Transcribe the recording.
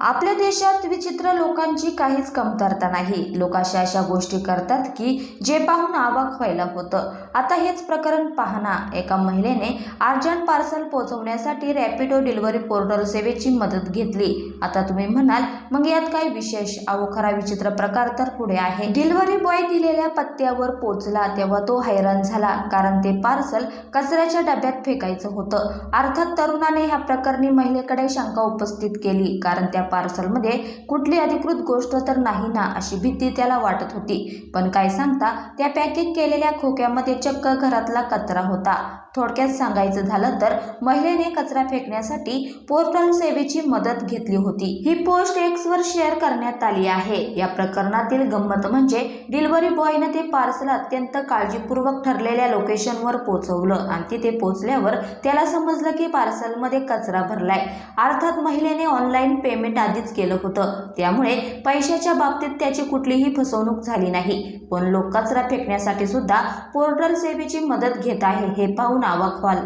आपल्या देशात विचित्र लोकांची काहीच कमतरता नाही। लोक अशा गोष्टी करतात की जे पाहून अवाक व्हायला होतं। आता हेच प्रकरण पहा ना। एका महिलेने अर्जंट पार्सल पोहोचवण्यासाठी रॅपिडो डिलिव्हरी पोर्टल सेवेची मदत घेतली। आता तुम्ही म्हणाल मग यात काय विशेष? अहो खरा विचित्र प्रकार तर पुढे आहे। डिलिव्हरी बॉय दिलेल्या पत्त्यावर पोहोचला तेव्हा तो हैराण झाला, कारण ते पार्सल कचऱ्याच्या डब्यात फेकायचं होतं। अर्थात तरुणाने ह्या प्रकरणी महिलेकडे शंका उपस्थित केली, कारण त्या पार्सलमध्ये कुठली अधिकृत गोष्ट तर नाही ना, अशी भीती त्याला वाटत होती। पण काय सांगता, त्या पॅकिंग केलेल्या खोक्यामध्ये चक्क घरातला कचरा होता। थोडक्यात सांगायचं झालं तर महिलेने कचरा फेकण्यासाठी पोर्टल सेवेची मदत घेतली होती। ही पोस्ट एक्सवर शेअर करण्यात आली आहे। या प्रकरणातील गंमत म्हणजे डिलिव्हरी बॉयने ते पार्सल अत्यंत काळजीपूर्वक ठरलेल्या लोकेशनवर पोहोचवलं आणि तिथे पोहोचल्यावर त्याला समजलं की पार्सलमध्ये कचरा भरलाय। अर्थात महिलेने ऑनलाईन पेमेंट आधीच केलं होतं, त्यामुळे पैशाच्या बाबतीत त्याची कुठलीही फसवणूक झाली नाही। पण लोक कचरा फेकण्यासाठी सुद्धा पोर्टल सेवेची मदत घेत आहे हे पाहून अवाक व्हाल।